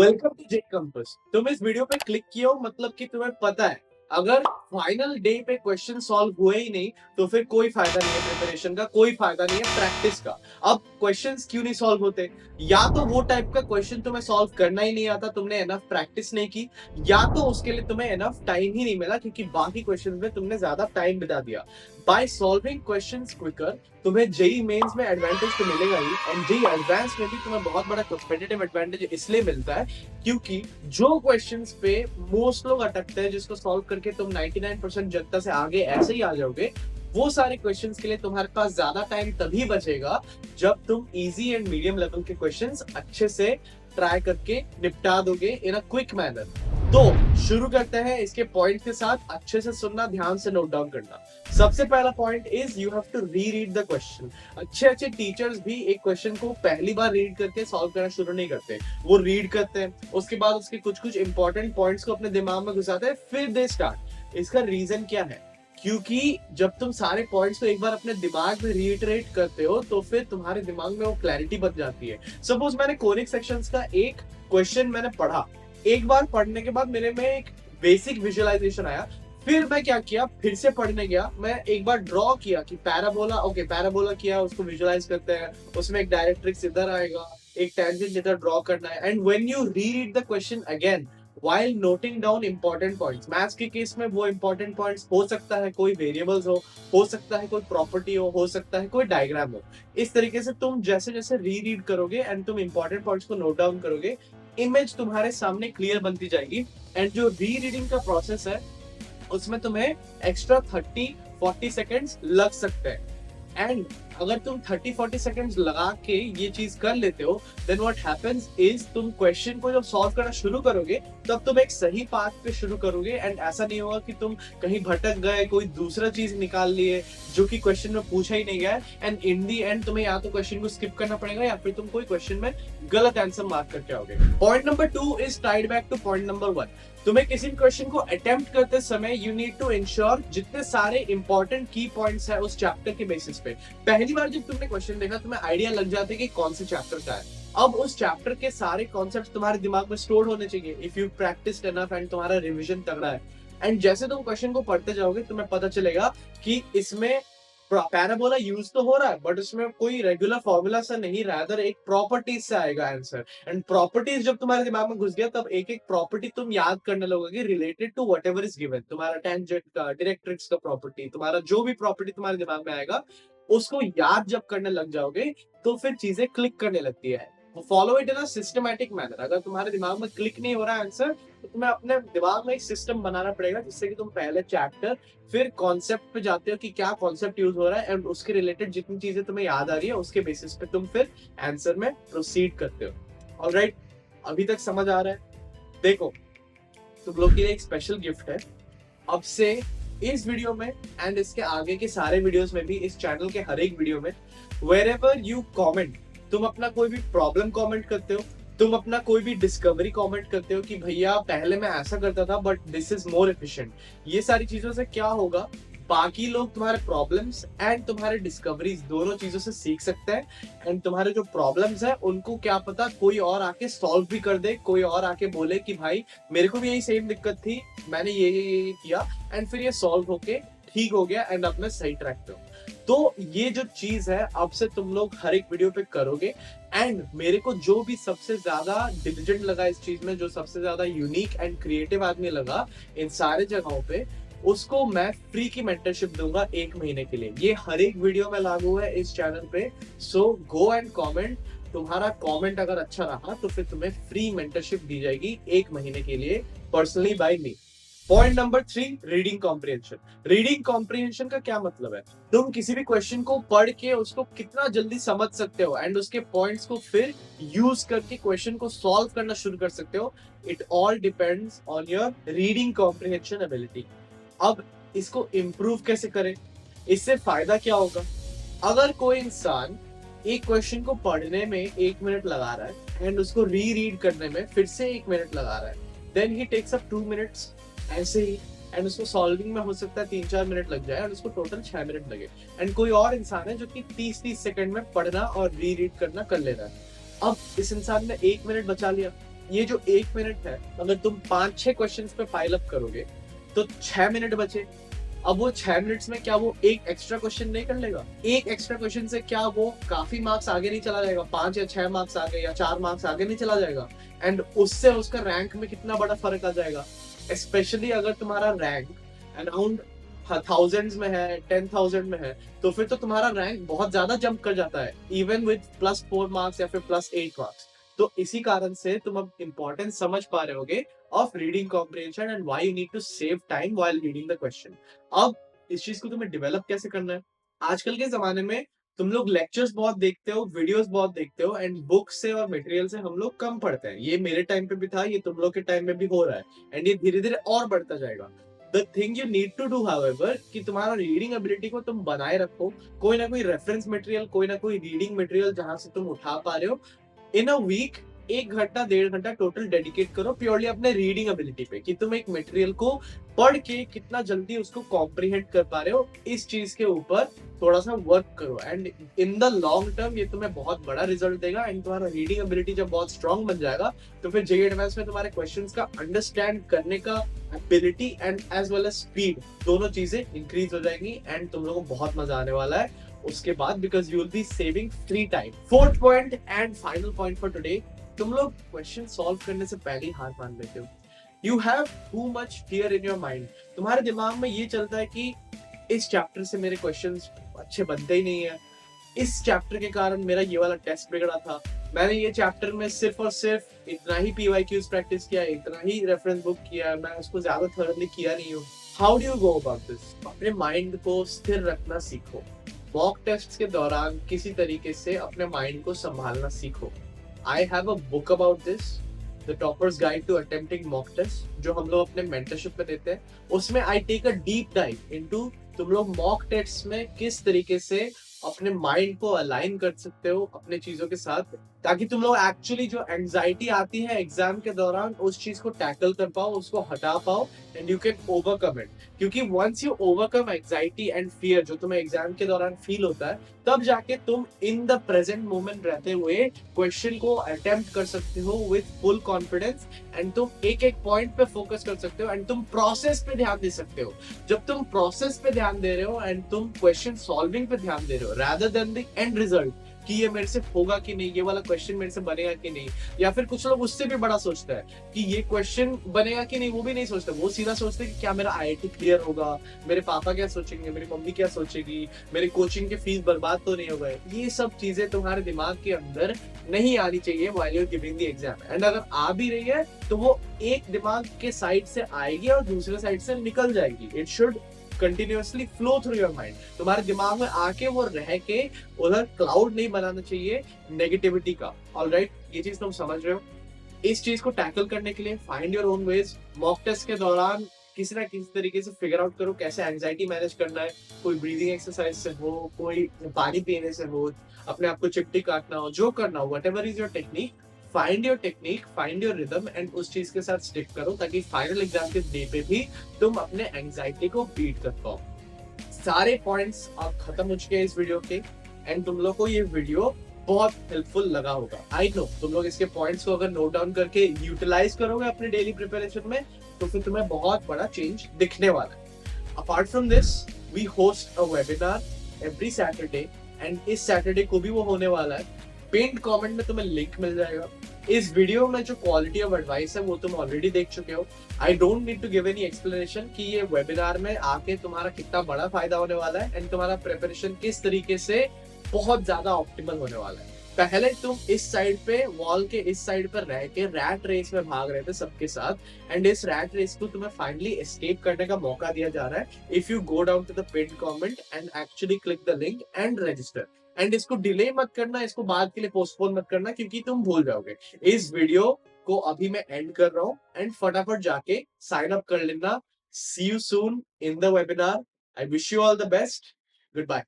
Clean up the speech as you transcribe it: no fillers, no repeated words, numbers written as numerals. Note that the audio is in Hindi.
Welcome to J compass. तुम इस वीडियो पे क्लिक किए हो मतलब कि तुम्हें पता है अगर फाइनल डे पे क्वेश्चन सॉल्व हुए ही नहीं तो फिर कोई फायदा नहीं है प्रिपरेशन का, कोई फायदा नहीं है प्रैक्टिस का। अब क्वेश्चंस क्यों नहीं सॉल्व होते? या तो वो टाइप का क्वेश्चन तुम्हें सॉल्व करना ही नहीं आता, तुमने एनफ प्रैक्टिस नहीं की, या तो उसके लिए तुम्हें एनफ टाइम ही नहीं मिला क्योंकि बाकी क्वेश्चंस में तुमने ज्यादा टाइम बिता दिया। बाय सॉल्विंग क्वेश्चंस क्विकर तुम्हें जेई मेंस में एडवांटेज तो मिलेगा ही, एंड जेई एडवांस में भी तुम्हें बहुत बड़ा कॉम्पिटिटिव एडवांटेज इसलिए मिलता है क्योंकि जो क्वेश्चंस पे मोस्ट लोग अटकते हैं, जिसको सॉल्व करके तुम 99% जनता से आगे ऐसे ही आ जाओगे, वो सारे क्वेश्चंस के लिए तुम्हारे पास ज्यादा टाइम तभी बचेगा जब तुम इजी एंड मीडियम लेवल के क्वेश्चंस अच्छे से ट्राई करके निपटा दोगे इन अ क्विक मैनर। तो शुरू करते हैं इसके पॉइंट के साथ। अच्छे से सुनना, ध्यान से नोट डाउन करना। सबसे पहला point is you have to re read the question. अच्छे अच्छे टीचर्स भी एक क्वेश्चन को पहली बार रीड करके सॉल्व करना शुरू नहीं करते। वो रीड करते हैं, उसके बाद उसके कुछ कुछ इंपॉर्टेंट पॉइंट्स को अपने दिमाग में घुसाते हैं, फिर दे स्टार्ट। इसका रीजन क्या है? क्योंकि जब तुम सारे पॉइंट्स को एक बार अपने दिमाग में रीइटरेट करते हो तो फिर तुम्हारे दिमाग में वो क्लैरिटी बन जाती है। सपोज मैंने कोनिक सेक्शंस का एक क्वेश्चन मैंने पढ़ा, एक बार पढ़ने के बाद मेरे में एक बेसिक विजुअलाइजेशन आया, फिर मैं क्या किया, फिर से पढ़ने गया, मैं एक बार ड्रॉ किया कि पैराबोला, ओके पैराबोला किया, उसको विजुअलाइज करते हैं, उसमें एक डायरेक्ट्रिक्स इधर आएगा, एक टेंजेंट इधर ड्रॉ करना है। And when you read the question again while noting down important points, maths के केस में वो important points हो सकता है कोई वेरिएबल्स हो सकता है कोई प्रॉपर्टी हो सकता है कोई डायग्राम हो। इस तरीके से तुम जैसे जैसे रीड करोगे एंड तुम इंपॉर्टेंट पॉइंट्स को नोट डाउन करोगे, इमेज तुम्हारे सामने क्लियर बनती जाएगी। एंड जो रीडिंग का प्रोसेस है उसमें तुम्हें एक्स्ट्रा 30-40 सेकेंड्स लग सकते हैं। एंड अगर तुम 30-40 सेकेंड्स लगा के ये चीज कर लेते हो, देन व्हाट हैपेंस इज तुम क्वेश्चन को जब सॉल्व करना शुरू करोगे तब तुम एक सही पाथ पे शुरू करोगे। एंड ऐसा नहीं होगा कि तुम कहीं भटक गए, कोई दूसरा चीज निकाल लिए जो कि क्वेश्चन में पूछा ही नहीं गया, एंड इन दी एंड तुम्हें या तो क्वेश्चन को स्किप करना पड़ेगा या फिर तुम कोई क्वेश्चन में गलत आंसर मार्क करके आओगे। Point number 2 is tied back two point number 1। तुम्हें किसी क्वेश्चन को अटेम्प्ट करते समय यू नीड टू इंश्योर जितने सारे इंपॉर्टेंट की पॉइंट्स है उस चैप्टर के बेसिस पे। पहली बार जब तुमने क्वेश्चन देखा तुम्हें आइडिया लग जाता है कि कौन से चैप्टर का है। अब उस चैप्टर के सारे कॉन्सेप्ट्स तुम्हारे दिमाग में स्टोर होने चाहिए if you practised enough and तुम्हारा रिवीजन तगड़ा है। एंड जैसे तुम क्वेश्चन को पढ़ते जाओगे तुम्हें पता चलेगा कि इसमें पैराबोला यूज तो हो रहा है बट उसमें कोई रेगुलर फॉर्मूला से नहीं, रादर एक प्रॉपर्टीज से आएगा आंसर। एंड प्रॉपर्टीज जब तुम्हारे दिमाग में घुस गया तब एक एक प्रॉपर्टी तुम याद करने लगोगे related to whatever is given. तुम्हारा टेंजेंट का, डायरेक्ट्रिक्स का प्रॉपर्टी, तुम्हारा जो भी प्रॉपर्टी तुम्हारे दिमाग में आएगा उसको याद जब करने लग जाओगे तो फिर चीजें क्लिक करने लगती है। Follow it in a systematic manner. अगर तुम्हारे दिमाग में क्लिक नहीं हो रहा है आंसर तो तुम्हें अपने दिमाग में एक सिस्टम बनाना पड़ेगा जिससे कि तुम पहले चैप्टर फिर कॉन्सेप्ट पे जाते हो कि क्या कॉन्सेप्ट यूज हो रहा है एंड उसके रिलेटेड जितनी चीजें तुम्हें याद आ रही है उसके बेसिस पे तुम फिर आंसर में प्रोसीड करते हो। ऑलराइट, अभी तक समझ आ रहा है? देखो, तुम लोग के लिए एक स्पेशल गिफ्ट है। अब से इस वीडियो में एंड इसके आगे के सारे वीडियोस में भी, इस चैनल के हर एक वीडियो में, wherever you comment, तुम अपना कोई भी प्रॉब्लम कमेंट करते हो, तुम अपना कोई भी डिस्कवरी कमेंट करते हो कि भैया पहले मैं ऐसा करता था but this is more efficient. ये सारी चीजों से क्या होगा, बाकी लोग तुम्हारे प्रॉब्लम्स एंड तुम्हारे डिस्कवरीज दोनों चीजों से सीख सकते हैं। एंड तुम्हारे जो प्रॉब्लम्स है उनको क्या पता कोई और आके सॉल्व भी कर दे, कोई और आके बोले कि भाई मेरे को भी यही सेम दिक्कत थी, मैंने ये किया एंड फिर ये सॉल्व होके ठीक हो गया एंड अब मैं सही ट्रैक पे हूँ। तो ये जो चीज है अब से तुम लोग हर एक वीडियो पे करोगे। एंड मेरे को जो भी सबसे ज्यादा डिलिजेंट लगा इस चीज में, जो सबसे ज्यादा यूनिक एंड क्रिएटिव आदमी लगा इन सारे जगहों पे, उसको मैं फ्री की मेंटरशिप दूंगा 1 महीने के लिए। ये हर एक वीडियो में लागू है इस चैनल पे। सो गो एंड कमेंट। तुम्हारा कमेंट अगर अच्छा रहा तो फिर तुम्हें फ्री मेंटरशिप दी जाएगी 1 महीने के लिए, personally by me. Point number 3, reading comprehension. Reading comprehension का क्या मतलब है? तुम किसी भी क्वेश्चन को पढ़ के उसको कितना जल्दी समझ सकते हो एंड उसके पॉइंट्स को फिर यूज करके क्वेश्चन को सॉल्व करना शुरू कर सकते हो। It all depends on your reading comprehension ability. अब इसको इम्प्रूव कैसे करें, इससे फायदा क्या होगा? अगर कोई इंसान एक क्वेश्चन को पढ़ने में 1 मिनट लगा रहा है एंड उसको रीड करने में फिर से 1 मिनट लगा रहा है, then he takes up 2 minutes ऐसे ही, एंड उसको सॉल्विंग में हो सकता है 3-4 मिनट लग जाए और उसको टोटल 6 मिनट लगे। एंड कोई और इंसान है जो कि 30-30 सेकंड में पढ़ना और रीड करना कर ले रहा है। अब इस इंसान ने 1 मिनट बचा लिया ये जो 1 मिनट है, अगर तुम 5-6 क्वेश्चंस पे पाइल अप करोगे तो 6 मिनट बचे। अब वो 6 मिनट्स में क्या वो एक एक्स्ट्रा क्वेश्चन नहीं कर लेगा? एक एक्स्ट्रा क्वेश्चन से क्या वो काफी मार्क्स आगे नहीं चला जाएगा? 5 या 6 मार्क्स आगे या 4 मार्क्स आगे नहीं चला जाएगा? एंड उससे उसका रैंक में कितना बड़ा फर्क आ जाएगा? स्पेशली अगर तुम्हारा रैंक अराउंड थाउजेंड्स में है, 10,000 में है, तो फिर तो तुम्हारा रैंक बहुत ज्यादा जंप कर जाता है, इवन विद +4 मार्क्स या फिर +8 मार्क्स। तो इसी कारण से तुम अब इम्पोर्टेंस समझ पा रहे होगे of reading comprehension and why you need to save time while reading the question. अब इस चीज को तुम्हें डेवलप कैसे करना है? आजकल के जमाने में तुम लोग लेक्चर्स बहुत देखते हो, वीडियोस बहुत देखते हो, एंड बुक से और मटेरियल से हम लोग कम पढ़ते हैं। ये मेरे टाइम पे भी था, ये तुम लोग के टाइम में भी हो रहा है, एंड ये धीरे धीरे और बढ़ता जाएगा। The thing you need to do however कि तुम्हारा रीडिंग एबिलिटी को तुम बनाए रखो। कोई ना कोई रेफरेंस मटेरियल, कोई ना कोई रीडिंग मटेरियल जहां से तुम उठा पा रहे हो, इन अ वीक 1 घंटा 1.5 घंटा टोटल डेडिकेट करो प्योरली अपने रीडिंग एबिलिटी पे, कि तुम एक मटेरियल को पढ़ के कितना जल्दी उसको कॉम्प्रिहेंड कर पा रहे हो। इस चीज के ऊपर थोड़ा सा वर्क करो, and in the long term ये तुम्हें बहुत बड़ा रिजल्ट देगा। एंड तुम्हारा रीडिंग एबिलिटी जब बहुत स्ट्रांग बन जाएगा तो फिर जेईई एडवांस में तुम्हारे क्वेश्चंस का अंडरस्टैंड करने का ability and as well as speed, दोनों चीजें इंक्रीज हो जाएंगी, एंड तुम लोगों को बहुत मजा आने वाला है उसके बाद, because you will be saving free time. Fourth point and final point for today, तुम लोग क्वेश्चन सॉल्व करने से पहले ही हार मान लेते हो। You have too much fear in your mind. तुम्हारे दिमाग में ये चलता है कि इस चैप्टर से मेरे क्वेश्चंस अच्छे बनते ही नहीं है, इस चैप्टर के कारण मेरा ये वाला टेस्ट बिगड़ा था, मैंने ये चैप्टर में सिर्फ और सिर्फ इतना ही पीवाईक्यूज प्रैक्टिस किया, इतना ही रेफरेंस बुक किया, मैं उसको ज्यादा थॉरली किया नहीं हूँ। How do you go about this? अपने माइंड को स्थिर रखना सीखो। मॉक टेस्ट के दौरान किसी तरीके से अपने माइंड को संभालना सीखो। I have a book about this, the toppers guide to attempting mock test, जो हम लोग अपने मेंटरशिप में देते हैं। उसमें I take a deep dive into तुम लोग मॉक टेस्ट में किस तरीके से अपने माइंड को अलाइन कर सकते हो अपने चीजों के साथ, ताकि तुम लोग एक्चुअली जो एंजाइटी आती है एग्जाम के दौरान उस चीज को टैकल कर पाओ, उसको हटा पाओ, and you can overcome it. क्योंकि once you overcome anxiety and fear जो तुम्हें एग्जाम के दौरान फील होता है, तब जाके तुम इन द प्रेजेंट मोमेंट रहते हुए क्वेश्चन को अटेम्प्ट कर सकते हो विद फुल कॉन्फिडेंस, एंड तुम एक एक पॉइंट पे फोकस कर सकते हो, एंड तुम प्रोसेस पे ध्यान दे सकते हो। जब तुम प्रोसेस पे ध्यान दे रहे हो एंड तुम क्वेश्चन सॉल्विंग पे ध्यान दे रहे हो rather than the end result, कि ये मेरे से होगा कि नहीं, ये वाला क्वेश्चन मेरे से बनेगा कि नहीं, या फिर कुछ लोग उससे भी बड़ा सोचता है कि ये क्वेश्चन बनेगा कि नहीं, वो भी नहीं सोचता, वो सीधा सोचते कि क्या मेरा आईआईटी क्लियर होगा, मेरे पापा क्या सोचेंगे, मेरी मम्मी क्या सोचेगी, मेरी कोचिंग की फीस बर्बाद तो नहीं हो गए। ये सब चीजें तुम्हारे दिमाग के अंदर नहीं आनी चाहिए while you're giving the exam, and अगर आ भी रही है तो वो एक दिमाग के साइड से आएगी और दूसरे साइड से निकल जाएगी। It should continuously flow through your mind, तुम्हारे दिमाग में आके वो रह के उधर क्लाउड नहीं बनाना चाहिए नेगेटिविटी का। ऑलराइट, ये चीज तुम समझ रहे हो। इस चीज को टैकल करने के लिए find your own ways. Mock test के दौरान किसी ना किसी तरीके से फिगर आउट करो कैसे एंजाइटी मैनेज करना है। कोई ब्रीदिंग एक्सरसाइज से हो, कोई पानी पीने से हो, अपने आप को चिपटी काटना हो, जो करना हो, whatever is your technique, find your technique, find your rhythm, and उस चीज के साथ स्टिक करो, ताकि फाइनल एग्जाम के डे पे भी तुम अपने एंजाइटी को बीट कर पाओ। सारे पॉइंट्स अब खत्म हो चुके हैं इस वीडियो के, एंड तुम लोग को ये वीडियो बहुत हेल्पफुल लगा होगा। आई नो तुम लोग इसके पॉइंट्स को अगर नोट डाउन करके यूटिलाइज करोगे अपने डेली प्रिपरेशन में, तो फिर तुम्हें बहुत बड़ा चेंज दिखने वाला है। Apart from this, we host a webinar every Saturday, and इस सैटरडे को भी वो होने वाला है। पिन्ड कमेंट में तुम्हें लिंक मिल जाएगा। इस वीडियो में जो क्वालिटी ऑफ एडवाइस है वो तुम ऑलरेडी देख चुके हो। I don't need to give any explanation कि ये वेबिनार में आके तुम्हारा कितना बड़ा फायदा होने वाला है, एंड तुम्हारा प्रिपरेशन किस तरीके से बहुत ज्यादा ऑप्टिमल होने वाला है। पहले तुम इस साइड पे, वॉल के इस साइड पर रह के रैट रेस में भाग रहे थे सबके साथ, एंड इस रैट रेस को तुम्हें फाइनली एस्केप करने का मौका दिया जा रहा है if you go down to the pinned comment and actually click the link and register. And इसको डिले मत करना, इसको बाद के लिए पोस्टपोन मत करना, क्योंकि तुम भूल जाओगे। इस वीडियो को अभी मैं एंड कर रहा हूँ, एंड फटाफट जाके साइन अप कर लेना। See you soon in the webinar. I wish you all the best. Good bye.